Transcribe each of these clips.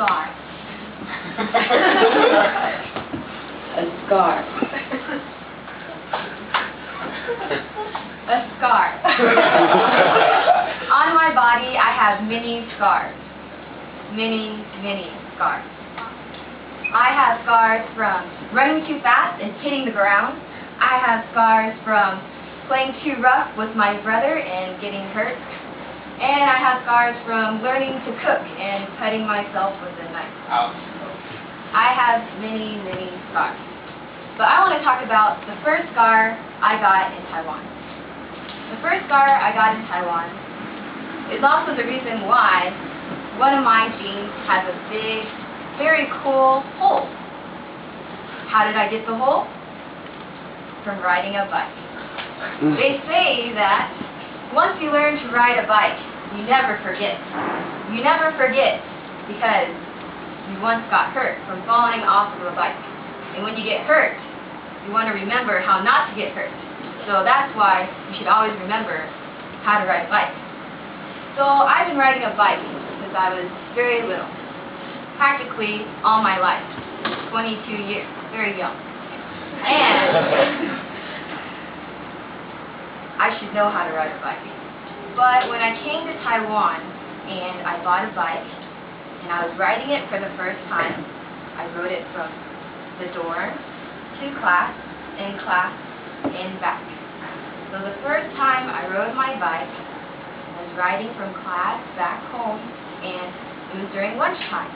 scar. A scar. A scar. On my body, I have many scars. Many scars. I have scars from running too fast and hitting the ground. I have scars from playing too rough with my brother and getting hurt. And I have scars from learning to cook and cutting myself with a knife. Ouch. I have many scars. But I want to talk about the first scar I got in Taiwan. The first scar I got in Taiwan is also the reason why one of my jeans has a big, very cool hole. How did I get the hole? From riding a bike. They say that once you learn to ride a bike, you never forget. You never forget because you once got hurt from falling off of a bike. And when you get hurt, you want to remember how not to get hurt. So that's why you should always remember how to ride a bike. So I've been riding a bike since I was very little. Practically all my life. 22 years. Very young. And I should know how to ride a bike. But when I came to Taiwan and I bought a bike and I was riding it for the first time, I rode it from the dorm to class, and back. So the first time I rode my bike, I was riding from class back home, and it was during lunchtime.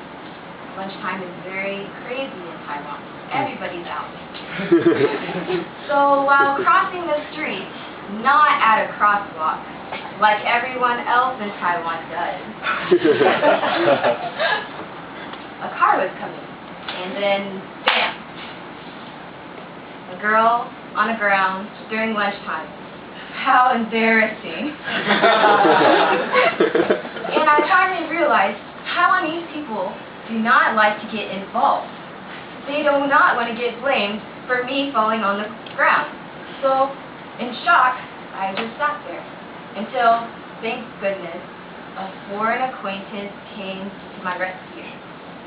Lunchtime is very crazy in Taiwan. Everybody's out. So while crossing the street, not at a crosswalk, like everyone else in Taiwan does, a car was coming, and then, bam! A girl on the ground during lunchtime. How embarrassing. And I finally realized Taiwanese people do not like to get involved. They do not want to get blamed for me falling on the ground. So, in shock, I just sat there until, thank goodness, a foreign acquaintance came to my rescue.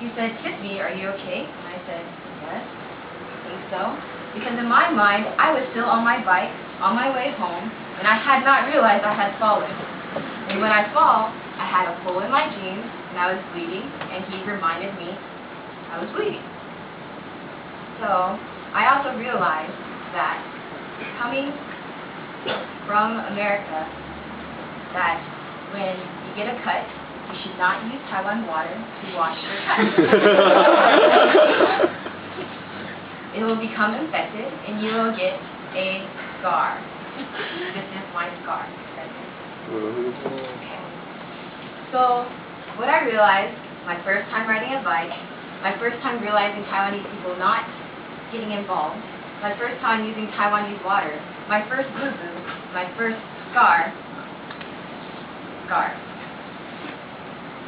He said, "Tiffany, are you okay?" And I said, "Yes, I think so." Because in my mind, I was still on my bike, on my way home, and I had not realized I had fallen. And when I fall, I had a hole in my jeans, and I was bleeding, and he reminded me I was bleeding. So, I also realized that coming from America, that when you get a cut, you should not use Taiwan water to wash your cut. It will become infected, and you will get a scar. This is my scar. Okay. So, what I realized, my first time riding a bike, my first time realizing Taiwanese people not getting involved, my first time using Taiwanese water, my first boo-boo, my first scar,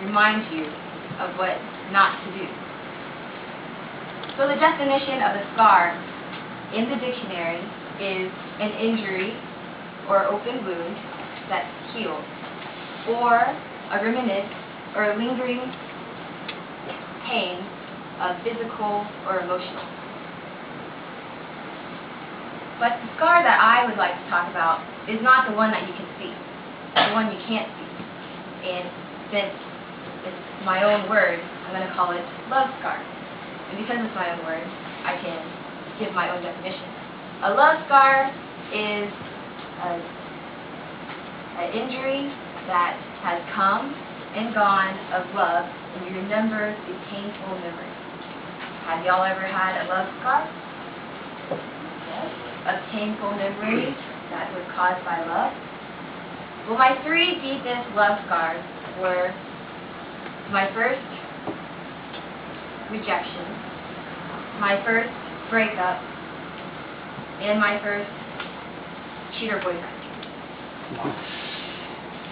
remind you of what not to do. So the definition of a scar in the dictionary is an injury or open wound that's healed, or a remnant or lingering pain of physical or emotional. But the scar that I would like to talk about is not the one that you can see, the one you can't see. And since it's my own word, I'm going to call it love scar. And because it's my own word, I can give my own definition. A love scar is an injury that has come and gone of love, and you remember the painful memory. Have y'all ever had a love scar? Yes. Of painful memories that was caused by love? Well, my three deepest love scars were my first rejection, my first breakup, and my first cheater boyfriend.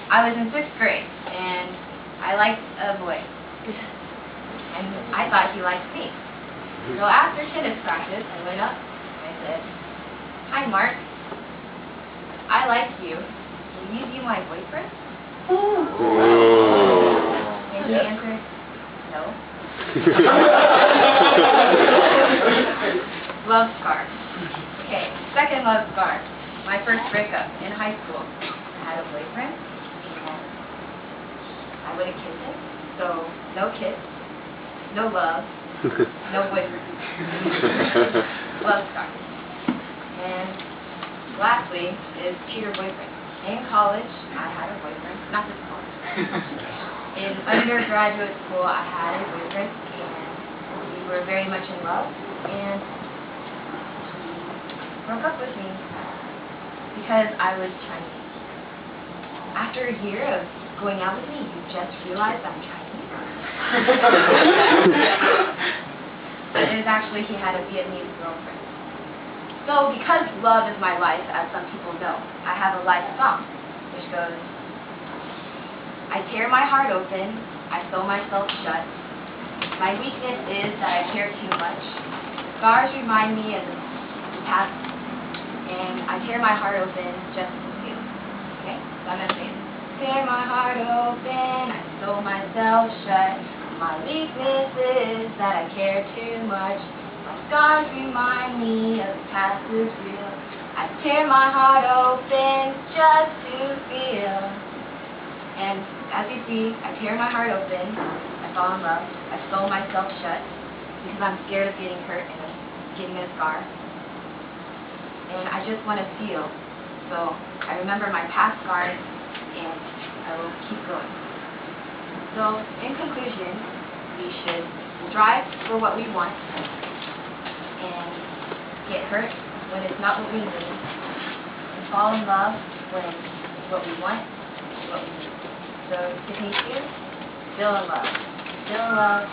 I was in 6th grade, and I liked a boy, and I thought he liked me. So after tennis practice, I went up, and I said, "Hi, Mark, I like you. Will you be my boyfriend?" And he answered, "No." Love scar. Okay, second love scar. My first breakup in high school. I had a boyfriend, and I wouldn't kiss him, so no kiss, no love, no boyfriend. Love scar. And lastly is cheater boyfriend. In college, I had a boyfriend, not this college. In undergraduate school, I had a boyfriend, and we were very much in love, and he broke up with me because I was Chinese. After a year of going out with me, you just realize I'm Chinese. But it was actually, he had a Vietnamese girlfriend. So because love is my life, as some people know, I have a life song, which goes, I tear my heart open, I sew myself shut. My weakness is that I care too much. The scars remind me of the past, and I tear my heart open just to feel. Okay? So I'm going to say it. Tear my heart open, I sew myself shut. My weakness is that I care too much. My scars remind me of the past is real. I tear my heart open just to feel. And as you see, I tear my heart open, I fall in love, I sew myself shut because I'm scared of getting hurt and getting a scar. And I just want to feel. So I remember my past scars and I will keep going. So in conclusion, we should strive for what we want and get hurt when it's not what we need, and fall in love when it's what we want and what we need. So Tiffany C3, still in love. Still in love.